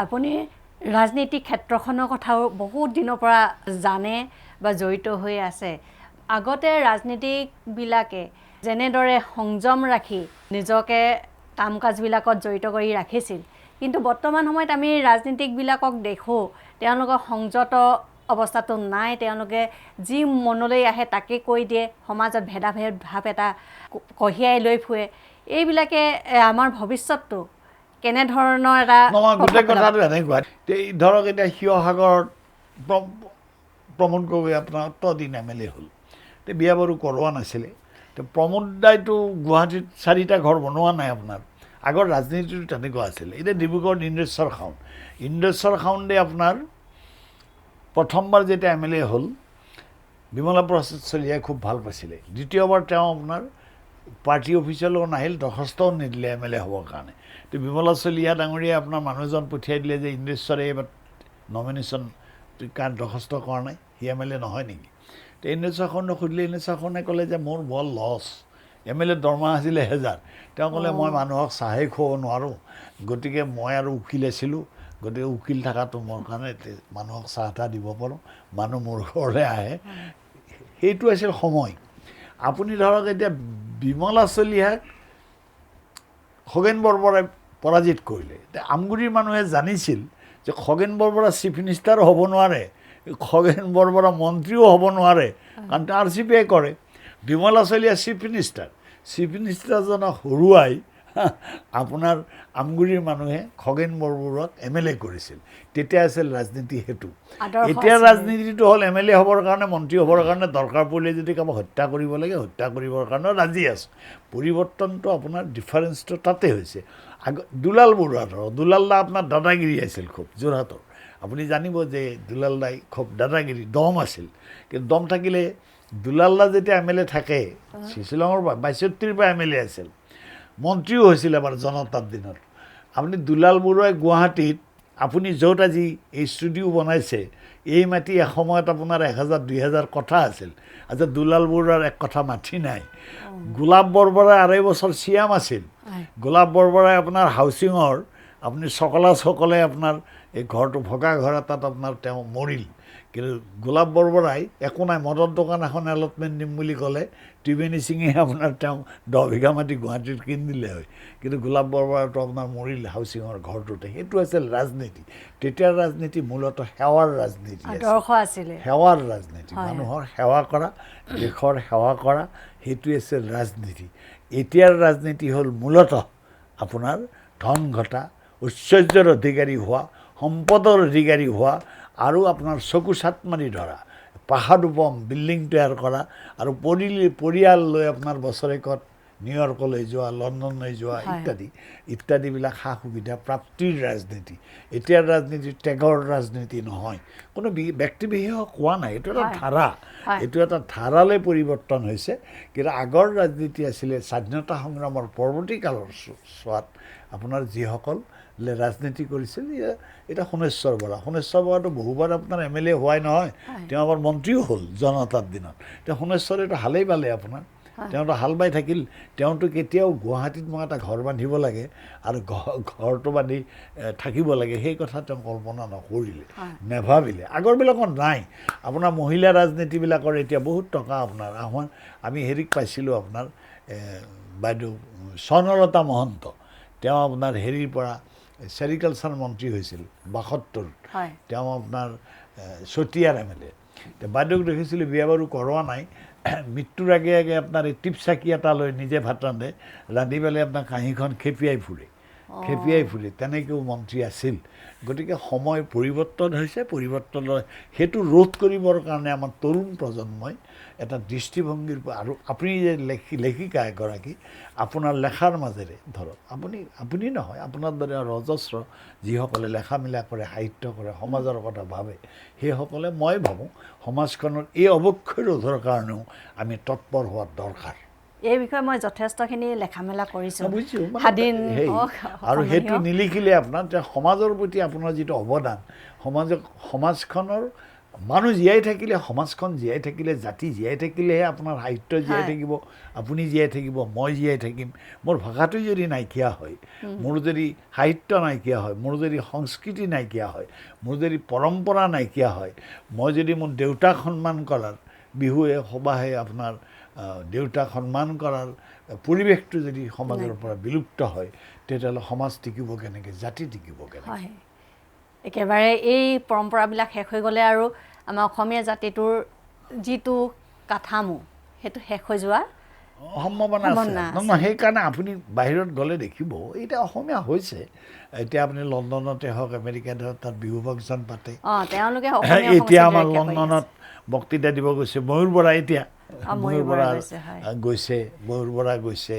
আপুনি ৰাজনীতিক ক্ষেত্ৰখনৰ কথাও বহুত দিনৰ পৰা জানে বা জড়িত হৈ আছে আগতে ৰাজনীতিকবিলাকে যেনেদৰে সংযম ৰাখি নিজকে কাম কাজবিলাকত জড়িত কৰি ৰাখিছিল কিন্তু বৰ্তমান সময়ত আমি ৰাজনীতিকবিলাকক দেখোঁ তেওঁলোকৰ সংযত অৱস্থাটো নাই তেওঁলোকে যি মনলৈ আহে তাকে কৈ দিয়ে সমাজত ভেদাভেদ ভাৱ এটা কঢ়িয়াই লৈ ফুৰে এইবিলাকে আমাৰ ভৱিষ্যতটো কেনেধৰণৰ এটা গোটেই কথাটো এনেকুৱা ধৰক এতিয়া শিৱসাগৰত প্ৰমোদ গগৈ আপোনাৰ অতদিন MLA হ'ল এতিয়া বিয়া বাৰু কৰোৱা নাছিলে প্ৰমোদ দাইটো গুৱাহাটীত 4টা ঘৰ বনোৱা নাই আপোনাৰ আগৰ ৰাজনীতিটো তেনেকুৱা আছিলে এতিয়া ডিব্ৰুগড়ত ইন্দ্ৰেশ্বৰ খাউণ্ডে আপোনাৰ প্ৰথমবাৰ যেতিয়া MLA হ'ল বিমলা প্ৰসাদ চলিহাই খুব ভাল পাইছিলে দ্বিতীয়বাৰ তেওঁ আপোনাৰ পাৰ্টি অফিচলৈ নাহিল দৰখাস্তও নিদিলে MLA হ'বৰ কাৰণে তো বিমলা চলিহা ডাঙৰীয়াই আপোনাৰ মানুহজন পঠিয়াই দিলে যে ইন্দ্ৰেশ্বৰে এইবাৰ নমিনেশ্যন কাৰণ দৰখাস্ত কৰা নাই সি MLA নহয় নেকি তো ইন্দ্ৰেশ্বৰ খাউণ্ডক সুধিলে ইন্দ্ৰেশ্বৰ খাউণ্ডে ক'লে যে মোৰ বৰ লছ MLA দৰমহা আছিলে 1000 তেওঁ ক'লে মই মানুহক চাহেই খুৱাব নোৱাৰোঁ গতিকে মই আৰু উকিল আছিলোঁ গতিকে উকিল থকাটো মোৰ কাৰণে মানুহক চাহ তাহ দিব পাৰোঁ মানুহ মোৰ ঘৰলৈ আহে সেইটো আছিল সময় আপুনি ধৰক এতিয়া বিমলা চলিহাক খগেন বৰবৰাই পৰাজিত কৰিলে এতিয়া আমগুৰিৰ মানুহে জানিছিল যে খগেন বৰবৰা চিফ মিনিষ্টাৰ হ'ব নোৱাৰে খগেন বৰবৰা মন্ত্ৰীও হ'ব নোৱাৰে কাৰণ তেওঁ RCPয়ে কৰে বিমলা চলিহা চিফ মিনিষ্টাৰজনক হৰুৱাই আপোনাৰ আমগুৰিৰ মানুহে খগেন বৰবৰুৱাক MLA কৰিছিল তেতিয়া আছিল ৰাজনীতি হেতু এতিয়া ৰাজনীতিটো হ'ল MLA হ'বৰ কাৰণে মন্ত্ৰী হ'বৰ কাৰণে দৰকাৰ পৰিলে যদি কাৰোবাক হত্যা কৰিব লাগে হত্যা কৰিবৰ কাৰণে ৰাজি আছে পৰিৱৰ্তনটো আপোনাৰ ডিফাৰেঞ্চটো তাতে হৈছে দুলাল বৰুৱা ধৰক দুলাল দা আপোনাৰ দাদাগিৰি আছিল খুব যোৰহাটৰ আপুনি জানিব যে দুলাল দাই খুব দাদাগিৰি দম আছিল কিন্তু দম থাকিলে দুলাল দা যেতিয়া MLA থাকে শ্বিলঙৰ 62ৰ পৰা MLA আছিল মন্ত্ৰীও হৈছিল এবাৰ জনতাৰ দিনত আপুনি দুলাল বৰুৱাই গুৱাহাটীত আপুনি য'ত আজি এই ষ্টুডিঅ' বনাইছে এই মাটি এসময়ত আপোনাৰ 1000-2000 কথা আছিল আজি দুলাল বৰুৱাৰ এক কথা মাটি নাই গোলাপ বৰবৰাই 2.5 বছৰ CM আছিল গোলাপ বৰবৰাই আপোনাৰ হাউচিঙৰ আপুনি সকলে আপোনাৰ এই ঘৰটো ভগা ঘৰ এটাত আপোনাৰ তেওঁ মৰিল কিন্তু গোলাপ বৰবৰাই একো নাই মদৰ দোকান এখন এলটমেণ্ট দিম বুলি ক'লে ত্ৰিবেণী সিঙে আপোনাৰ তেওঁ 10 বিঘা মাটি গুৱাহাটীত কিনি দিলে হয় কিন্তু গোলাপ বৰবৰাইটো আপোনাৰ মৰিল হাউচিঙৰ ঘৰটোতে সেইটো আছিল ৰাজনীতি তেতিয়াৰ ৰাজনীতি মূলতঃ সেৱাৰ ৰাজনীতি আছিলে সেৱাৰ ৰাজনীতি মানুহৰ সেৱা কৰা দেশৰ সেৱা কৰা সেইটোৱে আছিল ৰাজনীতি এতিয়াৰ ৰাজনীতি হ'ল মূলতঃ আপোনাৰ ধন ঘটা ঐশ্বৰ্যৰ অধিকাৰী হোৱা সম্পদৰ অধিকাৰী হোৱা আৰু আপোনাৰ চকু চাট মাৰি ধৰা পাহাৰ বম বিল্ডিং তৈয়াৰ কৰা আৰু পৰিয়াল লৈ আপোনাৰ বছৰেকত নিউয়ৰ্কলৈ যোৱা লণ্ডনলৈ যোৱা ইত্যাদিবিলাক সা সুবিধা প্ৰাপ্তিৰ ৰাজনীতি এতিয়াৰ ৰাজনীতি ত্যাগৰ ৰাজনীতি নহয় কোনো ব্যক্তিবিশেষক কোৱা নাই এইটো এটা ধাৰা এইটো এটা ধাৰালৈ পৰিৱৰ্তন হৈছে কিন্তু আগৰ ৰাজনীতি আছিলে স্বাধীনতা সংগ্ৰামৰ পৰৱৰ্তী কালৰ ছোৱাত আপোনাৰ যিসকল ৰাজনীতি কৰিছিল এটা সোণেশ্বৰ বৰাটো বহুবাৰ আপোনাৰ MLA হোৱাই নহয় তেওঁ আবাৰ মন্ত্ৰীও হ'ল জনতাৰ দিনত তেওঁ সোণেশ্বৰেতো হালেই পালে আপোনাৰ তেওঁতো হাল বাই থাকিল তেওঁতো কেতিয়াও গুৱাহাটীত মই এটা ঘৰ বান্ধিব লাগে আৰু ঘৰটো বান্ধি থাকিব লাগে সেই কথা তেওঁ কল্পনা নকৰিলে নেভাবিলে আগৰবিলাকত নাই আপোনাৰ মহিলা ৰাজনীতিবিলাকৰ এতিয়া বহুত টকা আপোনাৰ আমি হেৰিক পাইছিলোঁ আপোনাৰ বাইদেউ স্বৰ্ণলতা মহন্ত তেওঁ আপোনাৰ হেৰিৰ পৰা চেৰিকালচাৰ মন্ত্ৰী হৈছিল 72 তেওঁ আপোনাৰ চতিয়াৰ MLA বাইদেউক দেখিছিলোঁ বিয়া বাৰু কৰোৱা নাই মৃত্যুৰ আগে আগে আপোনাৰ এই টিপচাকি এটা লৈ নিজে ভাত ৰান্ধি পেলাই আপোনাৰ কাঁহীখন খেপিয়াই ফুৰে তেনেকৈও মন্ত্ৰী আছিল গতিকে সময় পৰিৱৰ্তন হৈছে পৰিৱৰ্তনৰ সেইটো ৰোধ কৰিবৰ কাৰণে আমাৰ তৰুণ প্ৰজন্মই এটা দৃষ্টিভংগীৰ আৰু আপুনি যে লেখিকা এগৰাকী আপোনাৰ লেখাৰ মাজেৰে ধৰক আপুনি নহয় আপোনাৰ দৰে অজস্ৰ যিসকলে লেখা মেলা কৰে সাহিত্য কৰে সমাজৰ কথা ভাবে সেইসকলে মই ভাবোঁ সমাজখনৰ এই অৱক্ষয় ৰোধৰ কাৰণেও আমি তৎপৰ হোৱা দৰকাৰ এই বিষয়ে মই যথেষ্টখিনি লেখা মেলা কৰিছোঁ আৰু সেইটো নিলিখিলে আপোনাৰ সমাজৰ প্ৰতি আপোনাৰ যিটো অৱদান সমাজখনৰ মানুহ জীয়াই থাকিলে, সমাজখন জীয়াই থাকিলে, জাতি জীয়াই থাকিলেহে আপোনাৰ সাহিত্য জীয়াই থাকিব, আপুনি জীয়াই থাকিব, মই জীয়াই থাকিম। মোৰ ভাষাটো যদি নাইকিয়া হয়, মোৰ যদি সাহিত্য নাইকিয়া হয়, মোৰ যদি সংস্কৃতি নাইকিয়া হয়, মোৰ যদি পৰম্পৰা নাইকিয়া হয়, মই যদি মোৰ দেউতাক সন্মান কৰাৰ, বিহুৱে সবাহে আপোনাৰ দেউতাক সন্মান কৰাৰ পৰিৱেশটো যদি সমাজৰ পৰা বিলুপ্ত হয়, তেতিয়াহ'লে সমাজ টিকিব কেনেকৈ, জাতি টিকিব কেনেকৈ? একেবাৰে এই পৰম্পৰাবিলাক শেষ হৈ গ'লে আৰু আমাৰ অসমীয়া জাতিটোৰ যিটো কাঠামো সেইটো শেষ হৈ যোৱা সম্ভাৱনা আছে। সেইকাৰণে আপুনি বাহিৰত গ'লে দেখিব এতিয়া অসমীয়া হৈছে। এতিয়া আপুনি লণ্ডনতে হওক, আমেৰিকাতে হওক, তাত বিহু ফাংচন পাতে। তেওঁলোকে এতিয়া আমাৰ লণ্ডনত বক্তৃতা দিব গৈছে ময়ূৰ বৰা। এতিয়া ময়ূৰ বৰা গৈছে, ময়ূৰ বৰা গৈছে,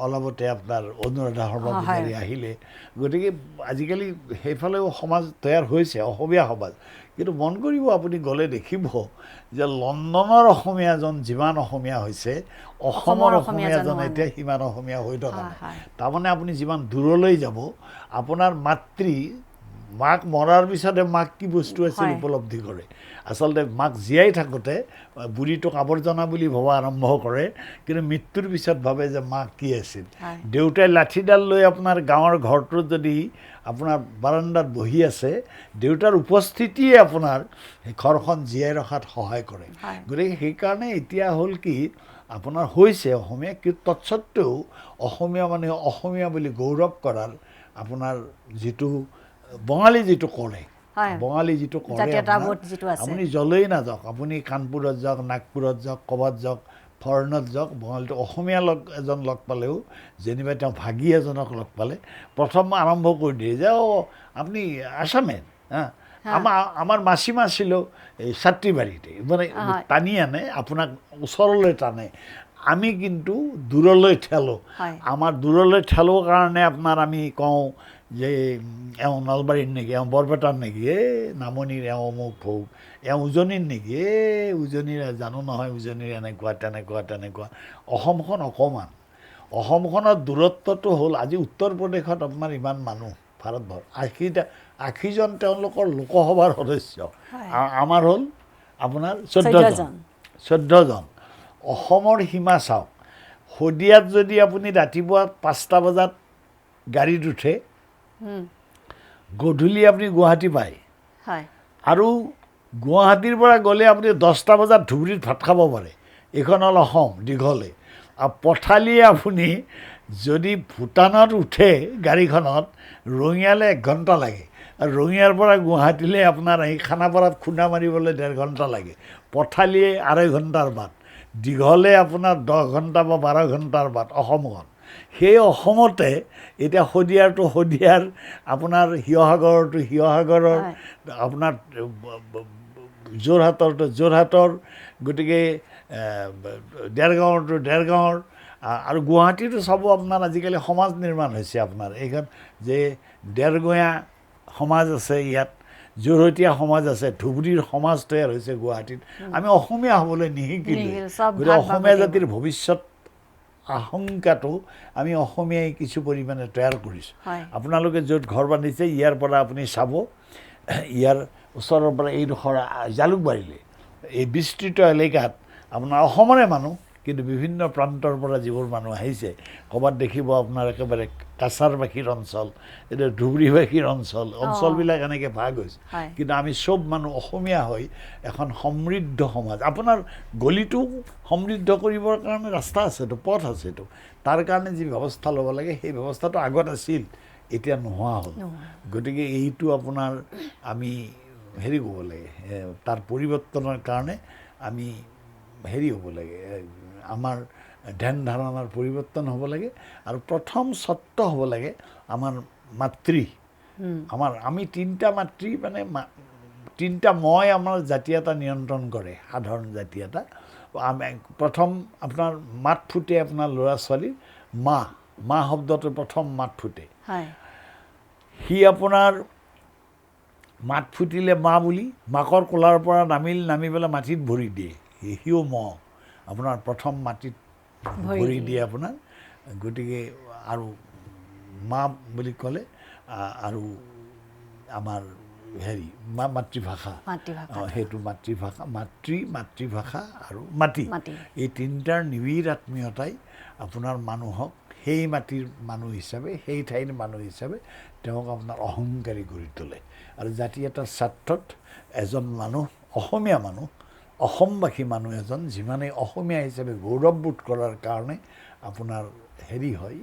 অলপতে আপোনাৰ অনুৰাধা শৰ্মা পূজাৰী আহিলে। গতিকে আজিকালি সেইফালেও সমাজ তৈয়াৰ হৈছে, অসমীয়া সমাজ। কিন্তু মন কৰিব, আপুনি গ'লে দেখিব যে লণ্ডনৰ অসমীয়াজন যিমান অসমীয়া হৈছে, অসমৰ অসমীয়াজন এতিয়া সিমান অসমীয়া হৈ থকা নাই। তাৰমানে আপুনি যিমান দূৰলৈ যাব, আপোনাৰ মাক মৰাৰ পিছতহে মাক কি বস্তু আছিল উপলব্ধি কৰে। আচলতে মাক জীয়াই থাকোঁতে বুঢ়ীটোক আৱৰ্জনা বুলি ভবা আৰম্ভ কৰে, কিন্তু মৃত্যুৰ পিছত ভাবে যে মাক কি আছিল। দেউতাই লাঠিডাল লৈ আপোনাৰ গাঁৱৰ ঘৰটোত যদি আপোনাৰ বাৰাণ্ডাত বহি আছে, দেউতাৰ উপস্থিতিয়ে আপোনাৰ ঘৰখন জীয়াই ৰখাত সহায় কৰে। গতিকে সেইকাৰণে এতিয়া হ'ল কি, আপোনাৰ হৈছে অসমীয়া, কিন্তু তৎসত্ত্বেও অসমীয়া মানুহে অসমীয়া বুলি গৌৰৱ কৰাৰ আপোনাৰ যিটো বঙালী যিটো কৰে, আপুনি য'লেই নাযাওক, আপুনি কাণপুৰত যাওক, নাগপুৰত যাওক, ক'ৰবাত যাওক, ফৰেনত যাওক, বঙালীটো অসমীয়া এজন লগ পালেও, যেনিবা তেওঁ ভাগী এজনক লগ পালে, প্ৰথম আৰম্ভ কৰি দিয়ে যে আপুনি আছামেৰ। আমাৰ মাছীমা ছিল এই ছাত্ৰীবাৰীতে, মানে টানি আনে, আপোনাক ওচৰলৈ টানে। আমি কিন্তু দূৰলৈ ঠেলোঁ। আমাৰ দূৰলৈ ঠেলোঁ কাৰণে আপোনাৰ আমি কওঁ যে এওঁ নলবাৰীৰ নেকি, এওঁ বৰপেটাৰ নেকি, নামনিৰ এওঁ অমুক ভোগ, এওঁ উজনিৰ নেকি, উজনিৰ জানো নহয়, উজনিৰ এনেকুৱা তেনেকুৱা। অসমখন অকণমান, অসমখনৰ দূৰত্বটো হ'ল, আজি উত্তৰ প্ৰদেশত আপোনাৰ ইমান মানুহ, ভাৰতবৰ্ষ 80জন তেওঁলোকৰ লোকসভাৰ সদস্য, আমাৰ হ'ল আপোনাৰ 14জন। অসমৰ সীমা চাওক, শদিয়াত যদি আপুনি ৰাতিপুৱা 5টা বজাত গাড়ীত উঠে, গধূলি আপুনি গুৱাহাটী পায়। আৰু গুৱাহাটীৰ পৰা গ'লে আপুনি 10টা বজাত ধুবুৰীত ভাত খাব পাৰে। এইখন হ'ল অসম দীঘলে। আৰু পথালিয়ে আপুনি যদি ভূটানত উঠে গাড়ীখনত, ৰঙিয়ালে 1 ঘণ্টা লাগে। আৰু ৰঙিয়াৰ পৰা গুৱাহাটীলৈ আপোনাৰ এই খানাপাৰাত খুন্দা মাৰিবলৈ 1.5 ঘণ্টা লাগে। পথালিয়ে 2.5 ঘণ্টাৰ বাট, দীঘলে আপোনাৰ 10 ঘণ্টা বা 12 ঘণ্টাৰ বাট অসমখন। সেই অসমতে এতিয়া শদিয়াৰ, আপোনাৰ শিৱসাগৰৰ, আপোনাৰ যোৰহাটৰ, গতিকে দেৰগাঁৱৰ, আৰু গুৱাহাটীতো চাব আপোনাৰ আজিকালি সমাজ নিৰ্মাণ হৈছে। আপোনাৰ এইখন যে দেৰগঞা সমাজ আছে, ইয়াত যোৰহতীয়া সমাজ আছে, ধুবুৰীৰ সমাজ তৈয়াৰ হৈছে গুৱাহাটীত। আমি অসমীয়া হ'বলৈ নিশিকিলোঁ। গতিকে অসমীয়া জাতিৰ ভৱিষ্যত আশংকাটো আমি অসমীয়াই কিছু পৰিমাণে তৈয়াৰ কৰিছোঁ। আপোনালোকে য'ত ঘৰ বান্ধিছে, ইয়াৰ পৰা আপুনি চাব, ইয়াৰ ওচৰৰ পৰা এইডোখৰ জালুকবাৰীলৈ, এই বিস্তৃত এলেকাত আপোনাৰ অসমৰে মানুহ, কিন্তু বিভিন্ন প্ৰান্তৰ পৰা যিবোৰ মানুহ আহিছে, ক'ৰবাত দেখিব আপোনাৰ একেবাৰে কাছাৰবাসীৰ অঞ্চল, এতিয়া ধুবুৰীবাসীৰ অঞ্চলবিলাক এনেকৈ ভাগ হৈছে। কিন্তু আমি চব মানুহ অসমীয়া হৈ এখন সমৃদ্ধ সমাজ, আপোনাৰ গলিটো সমৃদ্ধ কৰিবৰ কাৰণে ৰাস্তা আছেতো, পথ আছেতো। তাৰ কাৰণে যি ব্যৱস্থা ল'ব লাগে, সেই ব্যৱস্থাটো আগত আছিল, এতিয়া নোহোৱা হ'ল। গতিকে এইটো আপোনাৰ আমি হেৰি কৰিব লাগে, তাৰ পৰিৱৰ্তনৰ কাৰণে আমি হেৰি হ'ব লাগে, আমাৰ ধ্যান ধাৰণাৰ পৰিৱৰ্তন হ'ব লাগে। আৰু প্ৰথম স্বত্ব হ'ব লাগে আমাৰ মাতৃ। আমি 3টা মাতৃ, মানে 3টা মই আমাৰ জাতীয়তা নিয়ন্ত্ৰণ কৰে, সাধাৰণ জাতীয়তা। প্ৰথম আপোনাৰ মাত ফুটে আপোনাৰ ল'ৰা ছোৱালীৰ, মা শব্দটো প্ৰথম মাত ফুটে। সি আপোনাৰ মাত ফুটিলে মা বুলি, মাকৰ কোলাৰ পৰা নামি পেলাই মাটিত ভৰি দিয়ে, সিও আপোনাৰ প্ৰথম মাটিত ভৰি দিয়ে আপোনাৰ। গতিকে আৰু মা বুলি ক'লে, আৰু আমাৰ হেৰি মাতৃভাষা মাতৃভাষা সেইটো মাতৃভাষা মাতৃভাষা আৰু মাটি এই তিনিটাৰ নিবিড় আত্মীয়তাই আপোনাৰ মানুহক সেই মাটিৰ মানুহ হিচাপে সেই ঠাইৰ মানুহ হিচাপে তেওঁক আপোনাৰ অহংকাৰী কৰি তোলে আৰু জাতি এটাৰ স্বাৰ্থত এজন মানুহ অসমীয়া মানুহ অসমবাসী মানুহ এজন যিমানেই অসমীয়া হিচাপে গৌৰৱবোধ কৰাৰ কাৰণে আপোনাৰ হেৰি হয়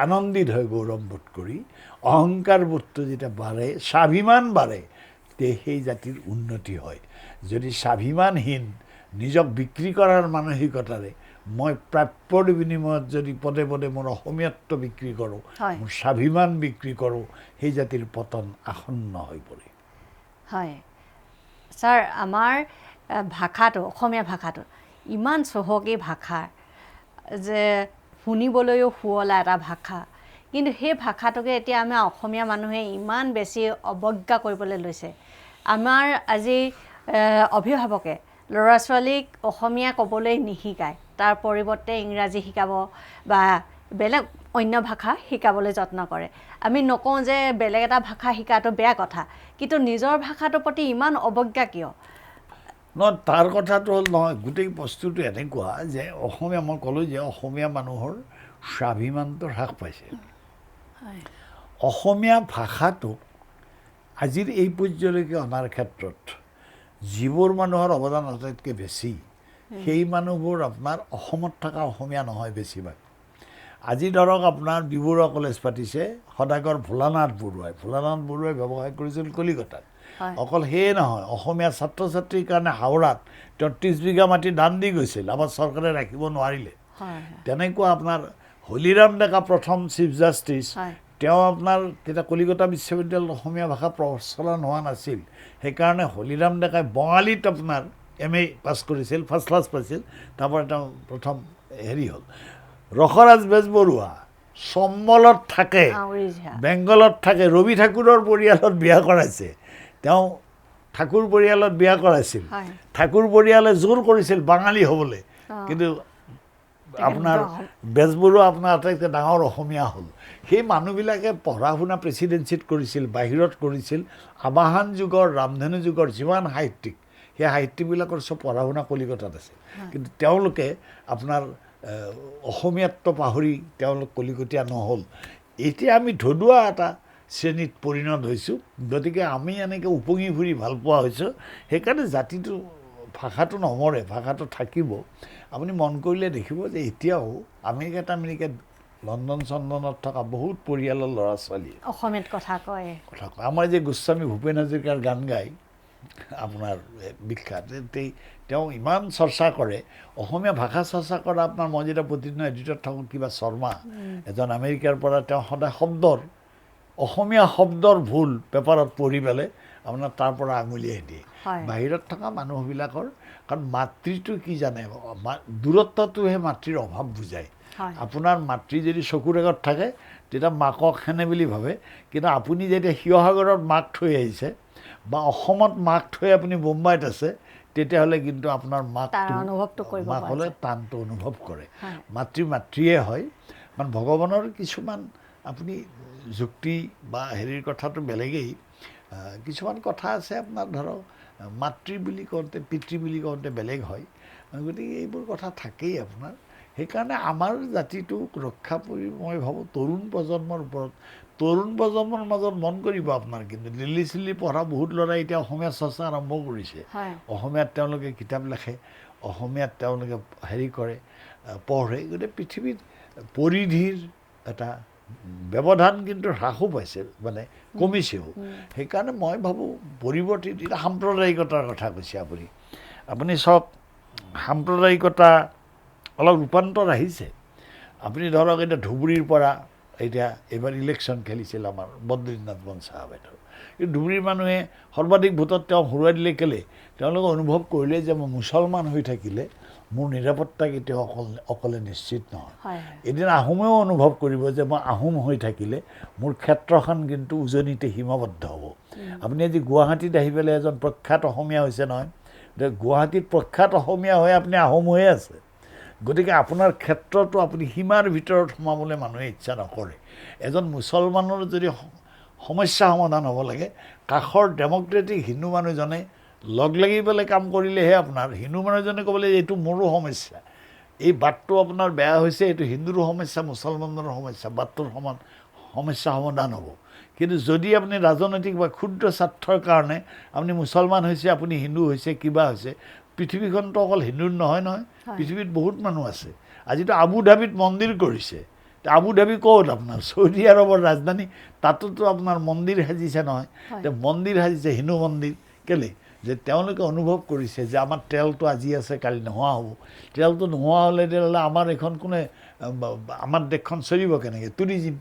আনন্দিত হয় গৌৰৱবোধ কৰি অহংকাৰবোধটো যেতিয়া বাঢ়ে স্বাভিমান বাঢ়ে তে সেই জাতিৰ উন্নতি হয় যদি স্বাভিমানহীন নিজক বিক্ৰী কৰাৰ মানসিকতাৰে মই প্ৰাপ্যৰ বিনিময়ত যদি পদে পদে মোৰ অসমীয়াত্ব বিক্ৰী কৰোঁ মোৰ স্বাভিমান বিক্ৰী কৰোঁ সেই জাতিৰ পতন আসন্ন হৈ পৰে হয় ছাৰ আমাৰ ভাষাটো অসমীয়া ভাষাটো ইমান চহকী ভাষা যে শুনিবলৈও শুৱলা এটা ভাষা কিন্তু সেই ভাষাটোকে এতিয়া আমাৰ অসমীয়া মানুহে ইমান বেছি অৱজ্ঞা কৰিবলৈ লৈছে আমাৰ আজি অভিভাৱকে ল'ৰা ছোৱালীক অসমীয়া ক'বলৈ নিশিকায় তাৰ পৰিৱৰ্তে ইংৰাজী শিকাব বা বেলেগ অন্য ভাষা শিকাবলৈ যত্ন কৰে আমি নকওঁ যে বেলেগ এটা ভাষা শিকাটো বেয়া কথা কিন্তু নিজৰ ভাষাটোৰ প্ৰতি ইমান অৱজ্ঞা কিয় তাৰ কথাটো হ'ল নহয় গোটেই বস্তুটো এনেকুৱা যে অসমীয়া মই ক'লোঁ যে অসমীয়া মানুহৰ স্বাভিমানটো হ্ৰাস পাইছে অসমীয়া ভাষাটোক আজিৰ এই পৰ্যায়লৈকে অনাৰ ক্ষেত্ৰত যিবোৰ মানুহৰ অৱদান আটাইতকৈ বেছি সেই মানুহবোৰ আপোনাৰ অসমত থকা অসমীয়া নহয় বেছিভাগ আজি ধৰক আপোনাৰ বিবৰুৱা কলেজ পাতিছে সদাগৰ ভোলানাথ বৰুৱাই ব্যৱসায় কৰিছিল কলিকতাত অকল সেয়ে নহয় অসমীয়া ছাত্ৰ ছাত্ৰীৰ কাৰণে হাওৰাত ৩৩ বিঘা মাটি দান দি গৈছিল আমাৰ চৰকাৰে ৰাখিব নোৱাৰিলে তেনেকুৱা আপোনাৰ হলিৰাম ডেকা প্ৰথম চিফ জাষ্টিচ তেওঁ আপোনাৰ তেতিয়া কলিকতা বিশ্ববিদ্যালয়ত অসমীয়া ভাষা প্ৰচলন হোৱা নাছিল সেইকাৰণে হলিৰাম ডেকাই বঙালীত আপোনাৰ MA পাছ কৰিছিল ফাৰ্ষ্ট ক্লাছ পাইছিল তাৰপৰা তেওঁ প্ৰথম হেৰি হ'ল ৰসৰাজ বেজবৰুৱা চম্বলত থাকে বেংগলত থাকে ৰবি ঠাকুৰৰ পৰিয়ালত বিয়া কৰাইছে তেওঁ ঠাকুৰ পৰিয়ালত বিয়া কৰাইছিল ঠাকুৰ পৰিয়ালে জোৰ কৰিছিল বাঙালী হ'বলৈ কিন্তু আপোনাৰ বেজবৰুৱা আপোনাৰ আটাইতকৈ ডাঙৰ অসমীয়া হ'ল সেই মানুহবিলাকে পঢ়া শুনা প্ৰেচিডেঞ্চিত কৰিছিল বাহিৰত কৰিছিল আবাহন যুগৰ ৰামধেনু যুগৰ যিমান সাহিত্যিক সেই সাহিত্যিকবিলাকৰ চব পঢ়া শুনা কলিকতাত আছে কিন্তু তেওঁলোকে আপোনাৰ অসমীয়াত্ব পাহৰি তেওঁলোক কলিকতীয়া নহ'ল এতিয়া আমি ধুদুৱা এটা শ্ৰেণীত পৰিণত হৈছোঁ গতিকে আমি এনেকৈ উপঙি ফুৰি ভাল পোৱা হৈছোঁ সেইকাৰণে জাতিটো ভাষাটো নমৰে ভাষাটো থাকিব আপুনি মন কৰিলে দেখিব যে এতিয়াও আমেৰিকাত লণ্ডন চন্দনত থকা বহুত পৰিয়ালৰ ল'ৰা ছোৱালী অসমীয়াত কথা কয় আমাৰ যে গোস্বামী ভূপেন হাজৰিকাৰ গান গায় আপোনাৰ বিখ্যাত তেওঁ ইমান চৰ্চা কৰে অসমীয়া ভাষা চৰ্চা কৰা আপোনাৰ মই যেতিয়া প্ৰতিদিন এডিটত থাকোঁ কিবা শৰ্মা এজন আমেৰিকাৰ পৰা তেওঁ সদায় অসমীয়া শব্দৰ ভুল পেপাৰত পঢ়ি পেলাই আপোনাৰ তাৰ পৰা আঙুলিয়াই দিয়ে বাহিৰত থকা মানুহবিলাকৰ কাৰণ মাতৃটো কি জানে দূৰত্বটোহে মাতৃৰ অভাৱ বুজায় আপোনাৰ মাতৃ যদি চকুৰ আগত থাকে তেতিয়া মাকক সেনে বুলি ভাবে কিন্তু আপুনি যেতিয়া শিৱসাগৰত মাক থৈ আহিছে বা অসমত মাক থৈ আপুনি বোম্বাইত আছে তেতিয়াহ'লে কিন্তু আপোনাৰ মাকলে টানটো অনুভৱ কৰে মাতৃয়ে হয় মানে ভগৱানৰ কিছুমান আপুনি যুক্তি বা হেৰিৰ কথাটো বেলেগেই কিছুমান কথা আছে আপোনাৰ ধৰক মাতৃ বুলি কওঁতে পিতৃ বুলি কওঁতে বেলেগ হয় গতিকে এইবোৰ কথা থাকেই আপোনাৰ সেইকাৰণে আমাৰ জাতিটোক ৰক্ষা কৰি মই ভাবোঁ তৰুণ প্ৰজন্মৰ মাজত মন কৰিব আপোনাৰ কিন্তু দিল্লী চিল্লী পঢ়া বহুত ল'ৰাই এতিয়া অসমীয়া চৰ্চা আৰম্ভ কৰিছে অসমীয়াত তেওঁলোকে কিতাপ লেখে অসমীয়াত তেওঁলোকে হেৰি কৰে পঢ়ে গতিকে পৃথিৱীত পৰিধিৰ এটা ব্যৱধান কিন্তু হ্ৰাসো পাইছে মানে কমিছেও সেইকাৰণে মই ভাবোঁ পৰিৱৰ্তিত এতিয়া সাম্প্ৰদায়িকতাৰ কথা কৈছে আপুনি চাওক সাম্প্ৰদায়িকতা অলপ ৰূপান্তৰ আহিছে আপুনি ধৰক এতিয়া ধুবুৰীৰ পৰা এতিয়া এইবাৰ ইলেকশ্যন খেলিছিল আমাৰ বদ্ৰীনাথ বনচাহাবেদৰ কিন্তু ধুবুৰীৰ মানুহে সৰ্বাধিক ভোটত তেওঁ হৰুৱাই দিলে কেলে তেওঁলোকে অনুভৱ কৰিলে যে মই মুছলমান হৈ থাকিলে মোৰ নিৰাপত্তা কেতিয়াও অকলে নিশ্চিত নহয় এদিন আহোমেও অনুভৱ কৰিব যে মই আহোম হৈ থাকিলে মোৰ ক্ষেত্ৰখন কিন্তু উজনিতে সীমাবদ্ধ হ'ব আপুনি আজি গুৱাহাটীত আহি পেলাই এজন প্ৰখ্যাত অসমীয়া হৈছে নহয় গুৱাহাটীত প্ৰখ্যাত অসমীয়া হৈ আপুনি আহোম হৈয়ে আছে গতিকে আপোনাৰ ক্ষেত্ৰটো আপুনি সীমাৰ ভিতৰত সোমাবলৈ মানুহে ইচ্ছা নকৰে এজন মুছলমানৰ যদি সমস্যা সমাধান হ'ব লাগে কাষৰ ডেম'ক্ৰেটিক হিন্দু মানুহজনে লগ লাগি পেলাই কাম কৰিলেহে আপোনাৰ হিন্দু মানুহজনে ক'বলৈ এইটো মোৰো সমস্যা এই বাটটো আপোনাৰ বেয়া হৈছে এইটো হিন্দুৰো সমস্যা মুছলমানৰো সমস্যা বাটটোৰ সমস্যা সমাধান হ'ব কিন্তু যদি আপুনি ৰাজনৈতিক বা ক্ষুদ্ৰ স্বাৰ্থৰ কাৰণে আপুনি মুছলমান হৈছে আপুনি হিন্দু হৈছে কিবা হৈছে পৃথিৱীখনতো অকল হিন্দুৰ নহয় পৃথিৱীত বহুত মানুহ আছে আজিতো আবু ধাবিত মন্দিৰ কৰিছে আবু ধাবি ক'ত আপোনাৰ চৌদি আৰবৰ ৰাজধানী তাতোতো আপোনাৰ মন্দিৰ সাজিছে নহয় মন্দিৰ সাজিছে হিন্দু মন্দিৰ কেলে যে তেওঁলোকে অনুভৱ কৰিছে যে আমাৰ তেলটো আজি আছে কালি নোহোৱা হ'ব তেলটো নোহোৱা হ'লে তেতিয়াহ'লে আমাৰ এইখন কোনে আমাৰ দেশখন চলিব কেনেকৈ টুৰিজিম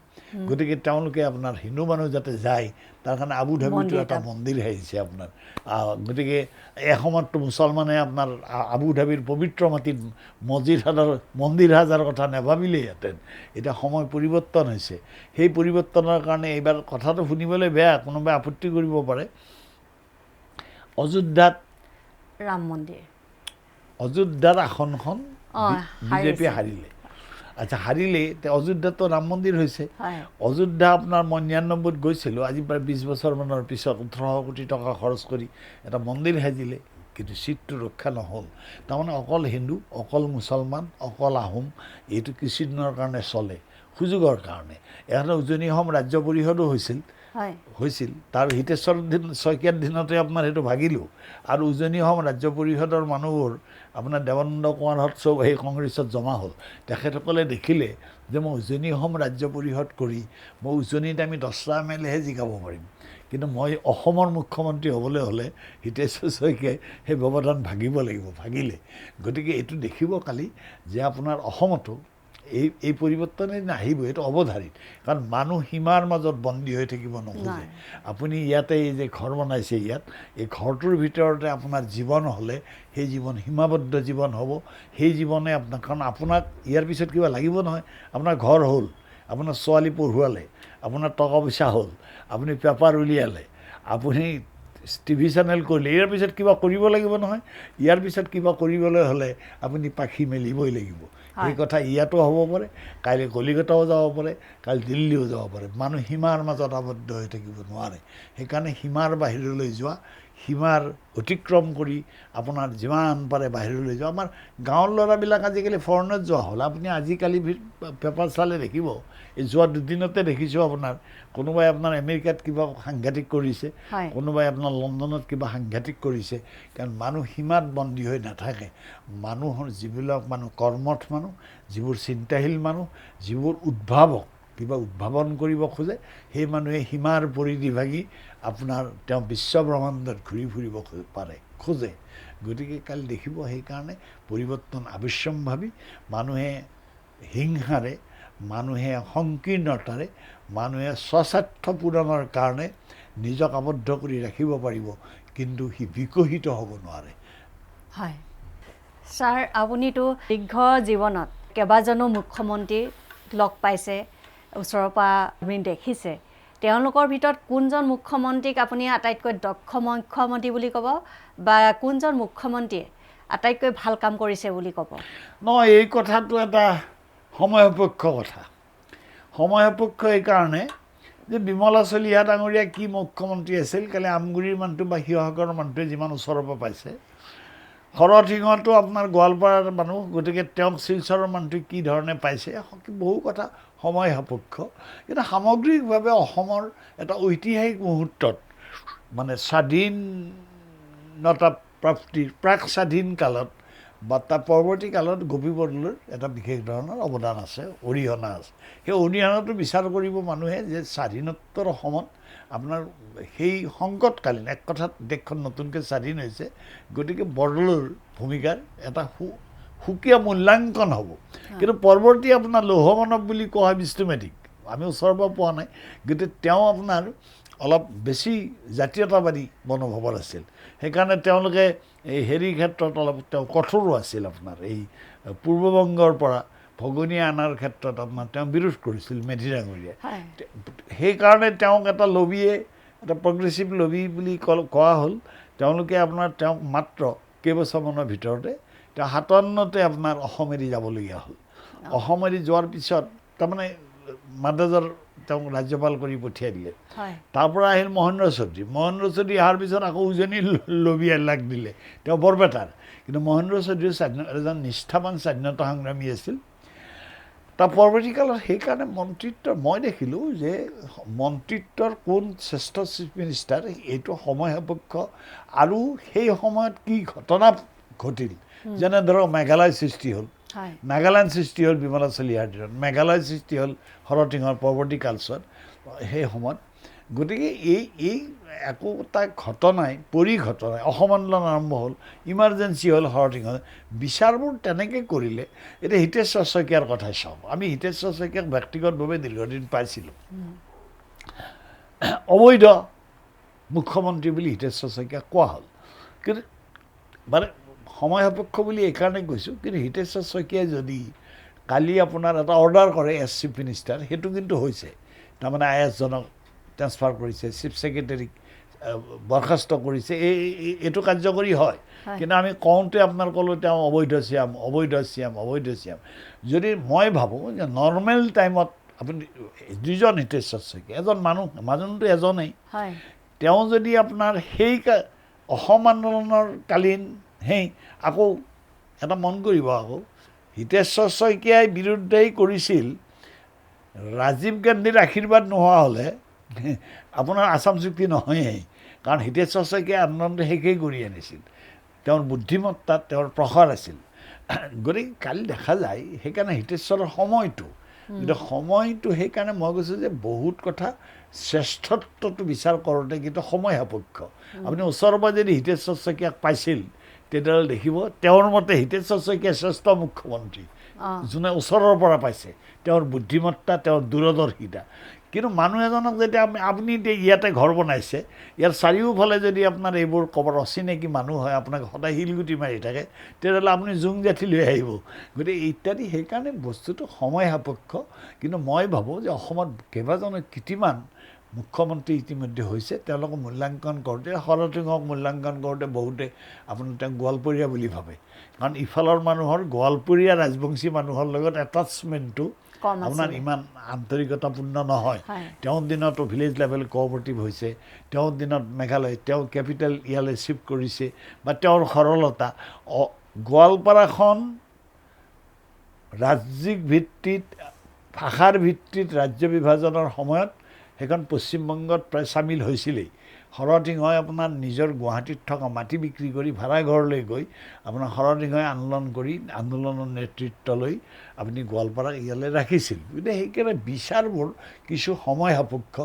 গতিকে তেওঁলোকে আপোনাৰ হিন্দু মানুহ যাতে যায় তাৰ কাৰণে আবু ধাবিটো এটা মন্দিৰ সাজিছে আপোনাৰ গতিকে এসময়ততো মুছলমানে আপোনাৰ আবু ধাবিৰ পবিত্ৰ মাটিত মন্দিৰ সাজাৰ কথা নাভাবিলেহেঁতেন এতিয়া সময় পৰিৱৰ্তন হৈছে সেই পৰিৱৰ্তনৰ কাৰণে এইবাৰ কথাটো শুনিবলৈ বেয়া কোনোবাই আপত্তি কৰিব পাৰে অযোধ্যাত ৰাম মন্দিৰ অযোধ্যাৰ আসনখন বিজেপিয়ে হাৰিলে আচ্ছা হাৰিলে অযোধ্যাতো ৰাম মন্দিৰ হৈছে অযোধ্যা আপোনাৰ মই 99ত গৈছিলোঁ আজি প্ৰায় 20 বছৰমানৰ পিছত 18 কোটি টকা খৰচ কৰি এটা মন্দিৰ সাজিলে কিন্তু চিটটো ৰক্ষা নহ'ল তাৰমানে অকল হিন্দু অকল মুছলমান অকল আহোম এইটো কিছুদিনৰ কাৰণে চলে সুযোগৰ কাৰণে এখানে উজনি অসম ৰাজ্য পৰিষদো হৈছিল তাৰ হিতেশ্বৰ শইকীয়াৰ দিনতে আপোনাৰ সেইটো ভাগিলোঁ আৰু উজনি অসম ৰাজ্য পৰিষদৰ মানুহবোৰ আপোনাৰ দেৱানন্দ কুমাৰহঁত চব সেই কংগ্ৰেছত জমা হ'ল তেখেতসকলে দেখিলে যে মই উজনি অসম ৰাজ্য পৰিষদ কৰি মই উজনিত আমি 10টা MLA হে জিকাব পাৰিম কিন্তু মই অসমৰ মুখ্যমন্ত্ৰী হ'বলৈ হ'লে হিতেশ্বৰ শইকীয়াই সেই ব্যৱধান ভাগিলে গতিকে এইটো দেখিব কালি যে আপোনাৰ অসমতো এই পৰিৱৰ্তনে নাহিব এইটো অৱধাৰিত কাৰণ মানুহ সীমাৰ মাজত বন্দী হৈ থাকিব নোখোজে আপুনি ইয়াতে এই যে ঘৰ বনাইছে ইয়াত এই ঘৰটোৰ ভিতৰতে আপোনাৰ জীৱন হ'লে সেই জীৱন সীমাবদ্ধ জীৱন হ'ব সেই জীৱনে আপোনাক কাৰণ আপোনাক ইয়াৰ পিছত কিবা লাগিব নহয় আপোনাৰ ঘৰ হ'ল আপোনাৰ ছোৱালী পঢ়ুৱালে আপোনাৰ টকা পইচা হ'ল আপুনি পেপাৰ উলিয়ালে আপুনি টিভি চেনেল কৰিলে ইয়াৰ পিছত কিবা কৰিব লাগিব নহয় ইয়াৰ পিছত কিবা কৰিবলৈ হ'লে আপুনি পাখি মেলিবই লাগিব এই কথা ইয়াতো হ'ব পাৰে কাইলৈ কলিকতাও যাব পাৰে কাইলৈ দিল্লীও যাব পাৰে মানুহ সীমাৰ মাজত আবদ্ধ হৈ থাকিব নোৱাৰে সেইকাৰণে সীমাৰ বাহিৰলৈ যোৱা সীমাৰ অতিক্ৰম কৰি আপোনাৰ যিমান পাৰে বাহিৰলৈ যোৱা আমাৰ গাঁৱৰ ল'ৰাবিলাক আজিকালি ফৰেনত যোৱা হ'ল আপুনি আজিকালি পেপাৰ চালে দেখিব এই যোৱা দুদিনতে দেখিছোঁ আপোনাৰ কোনোবাই আপোনাৰ আমেৰিকাত কিবা সাংঘাতিক কৰিছে কোনোবাই আপোনাৰ লণ্ডনত কিবা সাংঘাতিক কৰিছে কাৰণ মানুহ সীমাত বন্দী হৈ নাথাকে মানুহৰ যিবিলাক মানুহ কৰ্মঠ মানুহ যিবোৰ চিন্তাশীল মানুহ যিবোৰ উদ্ভাৱক কিবা উদ্ভাৱন কৰিব খোজে সেই মানুহে সীমাৰ পৰিধি ভাগি আপোনাৰ তেওঁ বিশ্ব ব্ৰহ্মাণ্ডত ঘূৰি ফুৰিব খোজে গতিকে কালি দেখিব সেইকাৰণে পৰিৱৰ্তন আৱশ্যম্ভাৱী মানুহে হিংসাৰে মানুহে সংকীৰ্ণতাৰে মানুহে স্বস্বাৰ্থ পূৰণৰ কাৰণে নিজক আবদ্ধ কৰি ৰাখিব পাৰিব কিন্তু সি বিকশিত হ'ব নোৱাৰে হয় ছাৰ আপুনিতো দীৰ্ঘ জীৱনত কেইবাজনো মুখ্যমন্ত্ৰীক লগ পাইছে ওচৰৰ পৰা আপুনি দেখিছে তেওঁলোকৰ ভিতৰত কোনজন মুখ্যমন্ত্ৰীক আপুনি আটাইতকৈ দক্ষ মুখ্যমন্ত্ৰী বুলি ক'ব বা কোনজন মুখ্যমন্ত্ৰীয়ে আটাইতকৈ ভাল কাম কৰিছে বুলি ক'ব নহয় এই কথাটো এটা সময়সাপেক্ষ কথা সময়সাপেক্ষ এইকাৰণে যে বিমলা চলিহা ডাঙৰীয়া কি মুখ্যমন্ত্ৰী আছিল কালি আমগুৰিৰ মানুহটো বা শিৱসাগৰৰ মানুহটোৱে যিমান ওচৰৰ পৰা পাইছে শৰৎ সিংহটো আপোনাৰ গোৱালপাৰাৰ মানুহ গতিকে তেওঁক শিলচৰৰ মানুহটোৱে কি ধৰণে পাইছে বহু কথা সময় সাপেক্ষ কিন্তু সামগ্ৰিকভাৱে অসমৰ এটা ঐতিহাসিক মুহূৰ্তত মানে স্বাধীনতা প্ৰাপ্তিৰ প্ৰাক স্বাধীন কালত বা তাৰ পৰৱৰ্তী কালত গোপী বৰদলৈৰ এটা বিশেষ ধৰণৰ অৱদান আছে অৰিহণা আছে সেই অৰিহণাটো বিচাৰ কৰিব মানুহে যে স্বাধীনোত্তৰ অসমত আপোনাৰ সেই সংকটকালীন এক কথাত দেশখন নতুনকৈ স্বাধীন হৈছে গতিকে বৰদলৈৰ ভূমিকাৰ এটা সুকীয়া মূল্যাংকন হ'ব কিন্তু পৰৱৰ্তী আপোনাৰ লৌহ মানৱ বুলি কোৱা হয় বিষ্ণু মেধিক আমি ওচৰৰ পৰা পোৱা নাই গতিকে তেওঁ আপোনাৰ অলপ বেছি জাতীয়তাবাদী মনোভাৱৰ আছিল সেইকাৰণে তেওঁলোকে এই হেৰিৰ ক্ষেত্ৰত অলপ তেওঁ কঠোৰো আছিল আপোনাৰ এই পূৰ্ববংগৰ পৰা ভগনীয়া আনাৰ ক্ষেত্ৰত আপোনাৰ তেওঁ বিৰোধ কৰিছিল মেধি ডাঙৰীয়াই সেইকাৰণে তেওঁক এটা লবিয়ে এটা প্ৰগ্ৰেছিভ লবি বুলি কোৱা হ'ল তেওঁলোকে আপোনাৰ তেওঁক মাত্ৰ কেইবছৰমানৰ ভিতৰতে তেওঁ 57তে আপোনাৰ অসম এৰি যাবলগীয়া হ'ল অসম এৰি যোৱাৰ পিছত তাৰমানে মাদ্ৰাজৰ তেওঁক ৰাজ্যপাল কৰি পঠিয়াই দিলে হয় তাৰ পৰা আহিল মহেন্দ্ৰ চৌধুৰী অহাৰ পিছত আকৌ উজনি লবিয়াই লাগ দিলে তেওঁ বৰপেটাৰ কিন্তু মহেন্দ্ৰ চৌধুৰী এজন নিষ্ঠাবান স্বাধীনতা সংগ্ৰামী আছিল তাৰ পৰৱৰ্তী কালত সেইকাৰণে মন্ত্ৰিত্বৰ মই দেখিলোঁ যে মন্ত্ৰিত্বৰ কোন শ্ৰেষ্ঠ চিফ মিনিষ্টাৰ এইটো সময় সাপেক্ষ আৰু সেই সময়ত কি ঘটনা ঘটিল যেনে ধৰক মেঘালয় সৃষ্টি হ'ল হয় নাগালেণ্ড সৃষ্টি হ'ল বিমলা চলিহাৰ দিনত মেঘালয় সৃষ্টি হ'ল শৰৎ-সিংহৰ পৰৱৰ্তী কালছোৱাত সেই সময়ত গতিকে এই একোটা ঘটনাই পৰিঘটনাই অসম আন্দোলন আৰম্ভ হ'ল ইমাৰ্জেঞ্চি হ'ল শৰৎ-সিংহ বিচাৰবোৰ তেনেকৈ কৰিলে এতিয়া হিতেশ্বৰ শইকীয়াৰ কথাই চাওঁ আমি হিতেশ্বৰ শইকীয়াক ব্যক্তিগতভাৱে দীৰ্ঘদিন পাইছিলোঁ অবৈধ মুখ্যমন্ত্ৰী বুলি হিতেশ্বৰ শইকীয়াক কোৱা হ'ল কিন্তু মানে সময় সাপেক্ষ বুলি এইকাৰণে কৈছোঁ কিন্তু হিতেশ্বৰ শইকীয়াই যদি কালি আপোনাৰ এটা অৰ্ডাৰ কৰে এছ চিফ মিনিষ্টাৰ সেইটো কিন্তু হৈছে তাৰমানে IS-জনক ট্ৰেন্সফাৰ কৰিছে চিফ ছেক্ৰেটাৰীক বৰখাস্ত কৰিছে এইটো কাৰ্যকৰী হয় কিন্তু আমি কওঁতে আপোনাৰ ক'লোঁ তেওঁ অবৈধ চিয়াম যদি মই ভাবোঁ যে নৰ্মেল টাইমত আপুনি দুজন হিতেশ্বৰ শইকীয়া এজন মানুহটো এজনেই হয় তেওঁ যদি আপোনাৰ সেই অসম আন্দোলনৰ কালীন আকৌ এটা মন কৰিব আকৌ হিতেশ্বৰ শইকীয়াই বিৰুদ্ধেই কৰিছিল ৰাজীৱ গান্ধীৰ আশীৰ্বাদ নোহোৱা হ'লে আপোনাৰ আসাম চুক্তি নহয়েই কাৰণ হিতেশ্বৰ শইকীয়াই আন্দোলনটো শেষেই কৰি আনিছিল তেওঁৰ বুদ্ধিমত্তাত তেওঁৰ প্ৰসাৰ আছিল গতিকে কালি দেখা যায় সেইকাৰণে হিতেশ্বৰৰ সময়টো কিন্তু সময়টো সেইকাৰণে মই কৈছোঁ যে বহুত কথা শ্ৰেষ্ঠত্বটো বিচাৰ কৰোঁতে কিন্তু সময় সাপেক্ষ আপুনি ওচৰৰ পৰা যদি হিতেশ্বৰ শইকীয়াক পাইছিল তেতিয়াহ'লে দেখিব তেওঁৰ মতে হিতেশ্বৰ শইকীয়া শ্ৰেষ্ঠ মুখ্যমন্ত্ৰী যোনে ওচৰৰ পৰা পাইছে তেওঁৰ বুদ্ধিমত্তা তেওঁৰ দূৰদৰ্শিতা কিন্তু মানুহ এজনক যেতিয়া আপুনি এতিয়া ইয়াতে ঘৰ বনাইছে ইয়াৰ চাৰিওফালে যদি আপোনাৰ এইবোৰ ক'ৰবাত অচিনাকি মানুহ হয় আপোনাক সদায় শিলগুটি মাৰি থাকে তেতিয়াহ'লে আপুনি জুং জাঠি লৈ আহিব গতিকে ইত্যাদি সেইকাৰণে বস্তুটো সময় সাপেক্ষ কিন্তু মই ভাবোঁ যে অসমত কেইবাজনো কীৰ্তিমান মুখ্যমন্ত্ৰী ইতিমধ্যে হৈছে তেওঁলোকক মূল্যাংকন কৰোঁতে শৰৎ-সিংহক মূল্যাংকন কৰোঁতে বহুতে আপোনাৰ তেওঁক গোৱালপৰীয়া বুলি ভাবে কাৰণ ইফালৰ মানুহৰ গোৱালপৰীয়া ৰাজবংশী মানুহৰ লগত এটাচমেণ্টটো আপোনাৰ ইমান আন্তৰিকতাপূৰ্ণ নহয় তেওঁৰ দিনতো ভিলেজ লেভেল কোঅপাৰেটিভ হৈছে তেওঁৰ দিনত মেঘালয় তেওঁ কেপিটেল ইয়ালৈ চিফ্ট কৰিছে বা তেওঁৰ সৰলতা গোৱালপাৰাখন ৰাজ্যিক ভিত্তিত ভাষাৰ ভিত্তিত ৰাজ্য বিভাজনৰ সময়ত সেইখন পশ্চিমবংগত প্ৰায় চামিল হৈছিলেই শৰৎ-সিংহই আপোনাৰ নিজৰ গুৱাহাটীত থকা মাটি বিক্ৰী কৰি ভাড়াঘৰলৈ গৈ আপোনাৰ শৰৎ-সিংহই আন্দোলনৰ নেতৃত্ব লৈ আপুনি গোৱালপাৰাক ইয়ালৈ ৰাখিছিল গতিকে সেইকাৰণে বিচাৰবোৰ কিছু সময় সাপেক্ষ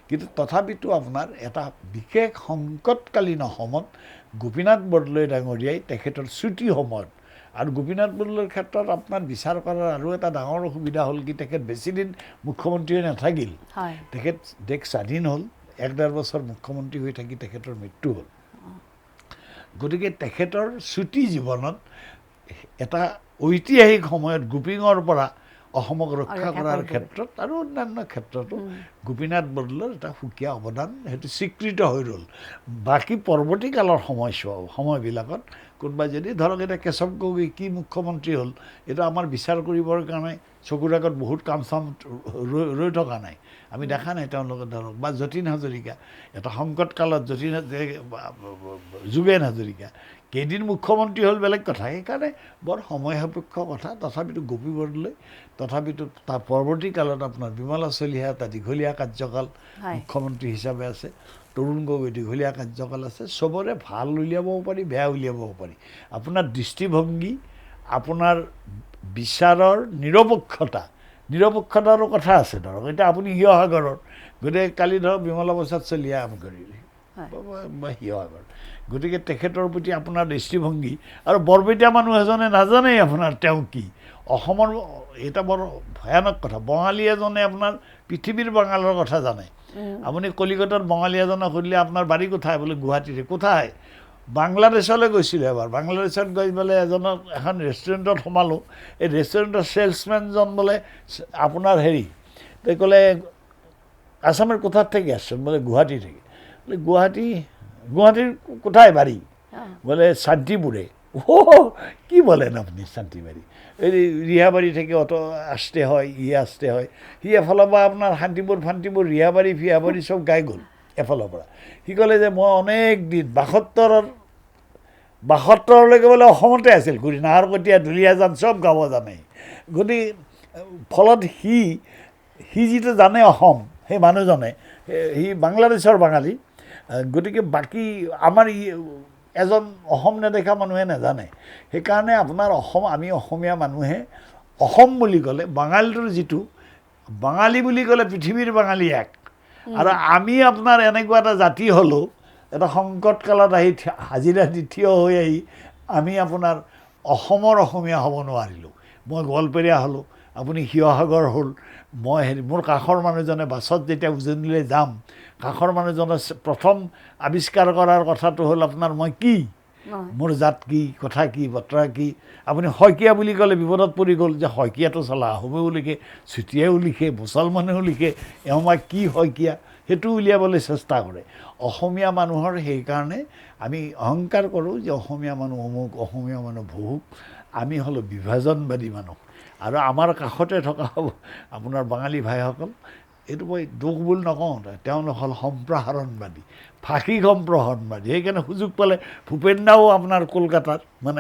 কিন্তু তথাপিতো আপোনাৰ এটা বিশেষ সংকটকালীন অসমত গোপীনাথ বৰদলৈ ডাঙৰীয়াই তেখেতৰ ছুটি সময়ত আৰু গোপীনাথ বৰদলৈৰ ক্ষেত্ৰত আপোনাৰ বিচাৰ কৰাৰ আৰু এটা ডাঙৰ অসুবিধা হ'ল কি তেখেত বেছিদিন মুখ্যমন্ত্ৰী হৈ নাথাকিল তেখেত দেশ স্বাধীন হ'ল 1.5 বছৰ মুখ্যমন্ত্ৰী হৈ থাকি তেখেতৰ মৃত্যু হ'ল গতিকে তেখেতৰ ছুটি জীৱনত এটা ঐতিহাসিক সময়ত গোপিঙৰ পৰা অসমক ৰক্ষা কৰাৰ ক্ষেত্ৰত আৰু অন্যান্য ক্ষেত্ৰতো গোপীনাথ বৰদলৈৰ এটা সুকীয়া অৱদান সেইটো স্বীকৃত হৈ ৰ'ল বাকী পৰৱৰ্তী কালৰ সময়বিলাকত কোনোবাই যদি ধৰক এতিয়া কেশৱ গগৈ কি মুখ্যমন্ত্ৰী হ'ল এইটো আমাৰ বিচাৰ কৰিবৰ কাৰণে চকুৰ আগত বহুত কাম চাম ৰৈ থকা নাই আমি দেখা নাই তেওঁলোকে ধৰক বা যতীন হাজৰিকা এটা সংকটকালত যোগেন হাজৰিকা কেইদিন মুখ্যমন্ত্ৰী হ'ল বেলেগ কথা সেইকাৰণে বৰ সময় সাপেক্ষ কথা তথাপিতো গোপী বৰদলৈ তথাপিতো তাৰ পৰৱৰ্তী কালত আপোনাৰ বিমলা চলিহা এটা দীঘলীয়া কাৰ্যকাল মুখ্যমন্ত্ৰী হিচাপে আছে তৰুণ গগৈ দীঘলীয়া কাৰ্যকাল আছে চবৰে ভাল উলিয়াবও পাৰি বেয়া উলিয়াবও পাৰি আপোনাৰ দৃষ্টিভংগী আপোনাৰ বিচাৰৰ নিৰপেক্ষতাৰো কথা আছে ধৰক এতিয়া আপুনি শিৱসাগৰৰ গতিকে কালি ধৰক বিমলা প্ৰসাদ চলিহা কৰিলে শিৱসাগৰ গতিকে তেখেতৰ প্ৰতি আপোনাৰ দৃষ্টিভংগী আৰু বৰপেটীয়া মানুহ এজনে নাজানেই আপোনাৰ তেওঁ কি অসমৰ এটা বৰ ভয়ানক কথা বঙালী এজনে আপোনাৰ পৃথিৱীৰ বাঙালৰ কথা জানে আপুনি কলিকতাত বঙালী এজনক সুধিলে আপোনাৰ বাৰী কোথায় বোলে গুৱাহাটীতে কোথায় বাংলাদেশলৈ গৈছিলোঁ এবাৰ বাংলাদেশত গৈ পেলাই এখন ৰেষ্টুৰেণ্টত সোমালোঁ এই ৰেষ্টুৰেণ্টৰ ছেলছমেনজন বোলে আপোনাৰ তে ক'লে আসামের কোথার থেকে আসছেন বলে গুয়াহাটি থেকে বলে গুয়াহাটির কোথায় বাড়ি বলে শান্তিপুরে ও কি বলেন আপনি শান্তিবাড়ি এই ৰিহাবাৰী থেকে অত আসতে হয় আসতে হয় সি এফালৰ পৰা আপোনাৰ শান্তিপুৰ ফান্তিপুৰ ৰিহাবাৰী ফিহাবাৰী চব গাই গ'ল এফালৰ পৰা সি ক'লে যে মই অনেক দিন ৭২লৈকে বোলে অসমতে আছিল ঘূৰি নাহৰকটীয়া দুলীয়াজান চব গাব জানে গতিকে ফলত সি যিটো জানে অসম সেই মানুহজনে সি বাংলাদেশৰ বাঙালী গতিকে বাকী আমাৰ এজন অসম নেদেখা মানুহে নাজানে সেইকাৰণে আপোনাৰ অসম আমি অসমীয়া মানুহে অসম বুলি ক'লে বাঙালীটোৰ যিটো বাঙালী বুলি ক'লে পৃথিৱীৰ বাঙালী এক আৰু আমি আপোনাৰ এনেকুৱা এটা জাতি হ'লোঁ এটা সংকট কালত আহি হাজিৰা দি থিয় হৈ আহি আমি আপোনাৰ অসমৰ অসমীয়া হ'ব নোৱাৰিলোঁ মই গোৱালপৰীয়া হ'লোঁ আপুনি শিৱসাগৰ হ'ল মই মোৰ কাষৰ মানুহজনে বাছত যেতিয়া উজনিলৈ যাম কাষৰ মানুহজনে প্ৰথম আৱিষ্কাৰ কৰাৰ কথাটো হ'ল আপোনাৰ মই কি মোৰ জাত কি কথা কি বতৰা কি আপুনি শইকীয়া বুলি ক'লে বিপদত পৰি গ'ল যে শইকীয়াটো চলা আহোমেও লিখে চুতীয়াও লিখে মুছলমানেও লিখে এওঁ কি শইকীয়া সেইটো উলিয়াবলৈ চেষ্টা কৰে অসমীয়া মানুহৰ সেইকাৰণে আমি অহংকাৰ কৰোঁ যে অসমীয়া মানুহ অমুক অসমীয়া মানুহ বহুক আমি হ'লোঁ বিভাজনবাদী মানুহ আৰু আমাৰ কাষতে থকা আপোনাৰ বাঙালী ভাইসকল এইটো মই দুখ বুলি নকওঁ তেওঁলোক হ'ল সম্প্ৰসাৰণবাদী ফাঁসী সম্প্ৰসাৰণবাদী সেইকাৰণে সুযোগ পালে ভূপেন্দাও আপোনাৰ কলকাতাত মানে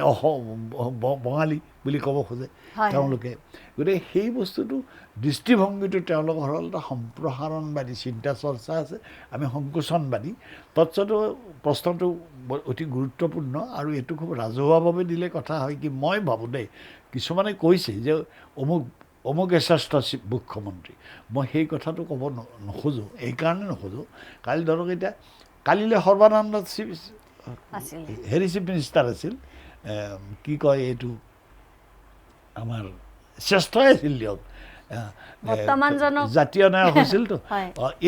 বঙালী বুলি ক'ব খোজে তেওঁলোকে গতিকে সেই বস্তুটো দৃষ্টিভংগীটো তেওঁলোকৰ হ'ল এটা সম্প্ৰসাৰণবাদী চিন্তা চৰ্চা আছে আমি সংকোচনবাদী তৎসত্ত্বেও প্ৰশ্নটো অতি গুৰুত্বপূৰ্ণ আৰু এইটো খুব ৰাজহুৱাভাৱে দিলে কথা হয় কি মই ভাবোঁ দেই কিছুমানে কৈছে যে অমুকে শ্ৰেষ্ঠ মুখ্যমন্ত্ৰী মই সেই কথাটো ক'ব নোখোজোঁ এইকাৰণে নোখোজোঁ কালি ধৰক এতিয়া কালিলৈ সৰ্বানন্দ হেৰি চিফ মিনিষ্টাৰ আছিল কি কয় এইটো আমাৰ শ্ৰেষ্ঠই আছিল দিয়ক জাতীয় নায়ক হৈছিলতো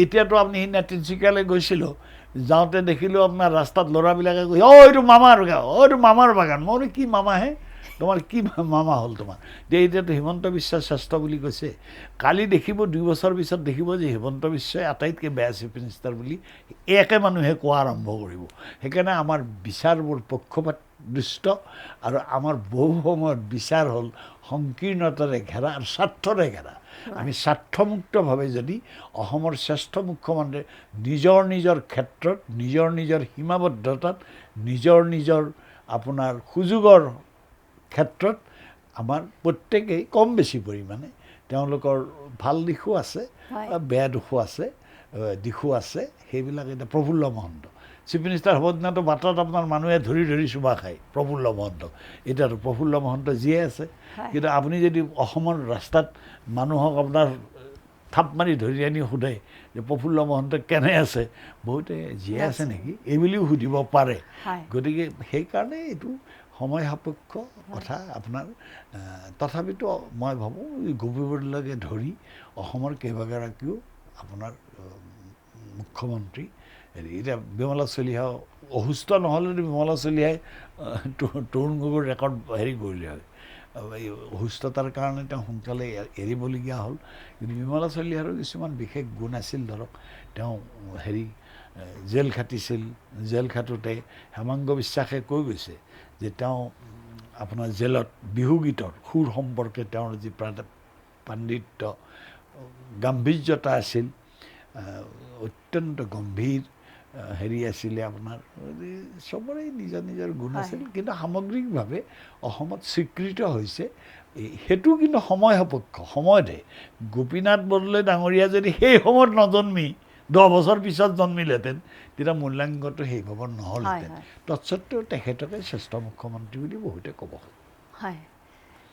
এতিয়াতো আপুনি সিদিনা তিনিচুকীয়ালৈ গৈছিলোঁ যাওঁতে দেখিলোঁ আপোনাৰ ৰাস্তাত ল'ৰাবিলাকে কৈছে এইটো মামাৰ গাঁও এইটো মামাৰ বাগান মই কি মামাহে তোমাৰ কি মামা হ'ল তোমাৰ যে এতিয়াতো হিমন্ত বিশ্ব শ্ৰেষ্ঠ বুলি কৈছে কালি দেখিব 2 বছৰ পিছত দেখিব যে হিমন্ত বিশ্বই আটাইতকৈ বেয়া চিফ মিনিষ্টাৰ বুলি একে মানুহে কোৱা আৰম্ভ কৰিব সেইকাৰণে আমাৰ বিচাৰবোৰ পক্ষপাতদুষ্ট আৰু আমাৰ বহু সময়ত বিচাৰ হ'ল সংকীৰ্ণতাৰে ঘেৰা আৰু স্বাৰ্থৰে ঘেৰা আমি স্বাৰ্থমুক্তভাৱে যদি অসমৰ শ্ৰেষ্ঠ মুখ্যমন্ত্ৰী নিজৰ ক্ষেত্ৰত নিজৰ সীমাবদ্ধতাত নিজৰ আপোনাৰ সুযোগৰ ক্ষেত্ৰত আমাৰ প্ৰত্যেকেই কম বেছি পৰিমাণে তেওঁলোকৰ ভাল দিশো আছে বেয়া দিশো আছে সেইবিলাক এতিয়া প্ৰফুল্ল মহন্ত চিফ মিনিষ্টাৰ হ'ব দিনাতো বাটত আপোনাৰ মানুহে ধৰি চুমা খায় প্ৰফুল্ল মহন্ত এতিয়াতো প্ৰফুল্ল মহন্ত জীয়াই আছে কিন্তু আপুনি যদি অসমৰ ৰাস্তাত মানুহক আপোনাৰ থাপ মাৰি ধৰি আনি সোধে যে প্ৰফুল্ল মহন্ত কেনে আছে বহুতে জীয়াই আছে নেকি এইবুলিও সুধিব পাৰে গতিকে সেইকাৰণে এইটো সময় সাপেক্ষ কথা আপোনাৰ তথাপিতো মই ভাবোঁ গভীৰলৈকে ধৰি অসমৰ কেইবাগৰাকীও আপোনাৰ মুখ্যমন্ত্ৰী এতিয়া বিমলা চলিহা অসুস্থ নহ'লেতো বিমলা চলিহাই তৰুণ গগৈৰ ৰেকৰ্ড কৰিলে হয় এই অসুস্থতাৰ কাৰণে তেওঁ সোনকালে এৰিবলগীয়া হ'ল কিন্তু বিমলা চলিহাৰো কিছুমান বিশেষ গুণ আছিল ধৰক তেওঁ জেল খাটিছিল জেল খাটোতে হেমাংগ বিশ্বাসে কৈ গৈছে যে তেওঁ আপোনাৰ জেলত বিহুগীতৰ সুৰ সম্পৰ্কে তেওঁৰ যি পাণ্ডিত্য গাম্ভীৰ্যতা আছিল অত্যন্ত গম্ভীৰ আছিলে আপোনাৰ চবৰে নিজৰ গুণ আছিল কিন্তু সামগ্ৰিকভাৱে অসমত স্বীকৃত হৈছে সেইটো কিন্তু সময় সাপেক্ষ সময়তে গোপীনাথ বৰদলৈ ডাঙৰীয়া যদি সেই সময়ত নজন্মি 10 বছৰ পিছত জন্মিলেহেঁতেন তেতিয়া মূল্যাংকনটো সেইভাৱে নহ'লহেঁতেন তৎসত্ত্বেও তেখেতকে শ্ৰেষ্ঠ মুখ্যমন্ত্ৰী বুলি বহুতে ক'ব হয়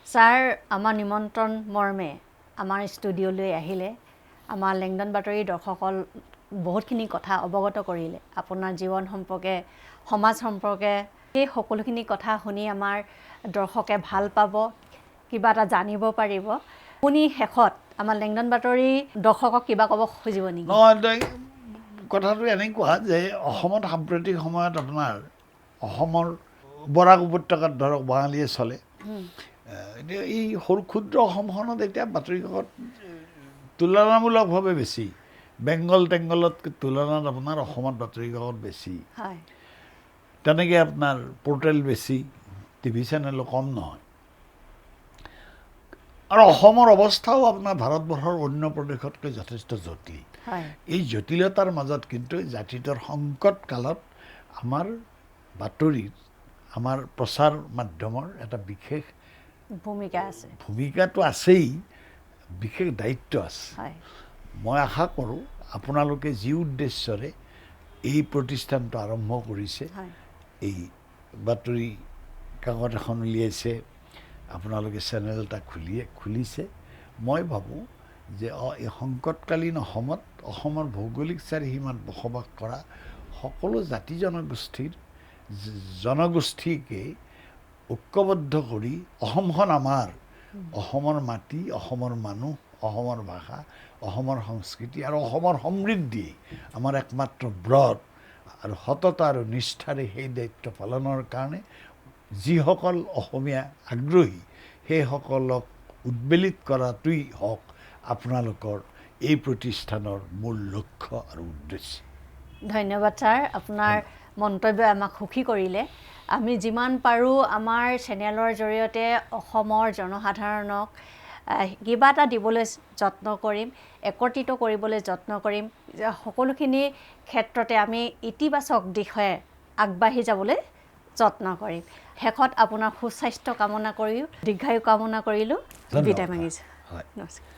ছাৰ আমাৰ নিমন্ত্ৰণ মৰ্মে আমাৰ ষ্টুডিঅ'লৈ আহিলে আমাৰ লেংডন বাতৰি দৰ্শকসকল বহুতখিনি কথা অৱগত কৰিলে আপোনাৰ জীৱন সম্পৰ্কে সমাজ সম্পৰ্কে এই সকলোখিনি কথা শুনি আমাৰ দৰ্শকে ভাল পাব কিবা এটা জানিব পাৰিব আপুনি শেষত আমাৰ লেংডন বাতৰি দৰ্শকক কিবা ক'ব খুজিব নেকি কথাটো এনেকুৱা যে অসমত সাম্প্ৰতিক সময়ত আপোনাৰ অসমৰ বৰাক উপত্যকাত ধৰক বাঙালীয়ে চলে এই সৰু ক্ষুদ্ৰ অসমখনত এতিয়া বাতৰি কাকত তুলনামূলকভাৱে বেছি বেংগল টেংগলতকৈ তুলনাত আপোনাৰ অসমত বাতৰি কাকত বেছি তেনেকৈ আপোনাৰ পৰ্টেল বেছি টিভি চেনেলো কম নহয় আৰু অসমৰ অৱস্থাও আপোনাৰ ভাৰতবৰ্ষৰ অন্য প্ৰদেশতকৈ যথেষ্ট জটিল। হয় এই জটিলতাৰ মাজত কিন্তু জাতিটোৰ সংকট কালত আমাৰ বাতৰিৰ আমাৰ প্ৰচাৰ মাধ্যমৰ এটা বিশেষ ভূমিকা আছে ভূমিকাটো আছেই, বিশেষ দায়িত্ব আছে। হয় মই আশা কৰোঁ আপোনালোকে যি উদ্দেশ্যৰে এই প্ৰতিষ্ঠানটো আৰম্ভ কৰিছে, হয় এই বাতৰি কাকত এখন উলিয়াইছে, আপোনালোকে চেনেল এটা খুলিছে, মই ভাবোঁ যে এই সংকটকালীন অসমত অসমৰ ভৌগোলিক চাৰিসীমাত বসবাস কৰা সকলো জাতি জনগোষ্ঠীকে ঐক্যবদ্ধ কৰি অসমখন আমাৰ, অসমৰ মাটি, অসমৰ মানুহ, অসমৰ ভাষা, অসমৰ সংস্কৃতি আৰু অসমৰ সমৃদ্ধি আমাৰ একমাত্ৰ ব্ৰত, আৰু সততা আৰু নিষ্ঠাৰে সেই দায়িত্ব পালনৰ কাৰণে যিসকল অসমীয়া আগ্ৰহী সেইসকলক উদ্বেলিত কৰাটোৱেই হওক আপোনালোকৰ এই প্ৰতিষ্ঠানৰ মূল লক্ষ্য আৰু উদ্দেশ্য। ধন্যবাদ ছাৰ, আপোনাৰ মন্তব্যই আমাক সুখী কৰিলে। আমি যিমান পাৰোঁ আমাৰ চেনেলৰ জৰিয়তে অসমৰ জনসাধাৰণক কিবা এটা দিবলৈ যত্ন কৰিম, একত্ৰিত কৰিবলৈ যত্ন কৰিম, সকলোখিনি ক্ষেত্ৰতে আমি ইতিবাচক দিশে আগবাঢ়ি যাবলৈ যত্ন কৰিম। শেষত আপোনাৰ সুস্বাস্থ্য কামনা কৰিও দীৰ্ঘায়ু কামনা কৰিলোঁ, বিদায় মাগিছোঁ। হয়। নমস্কাৰ।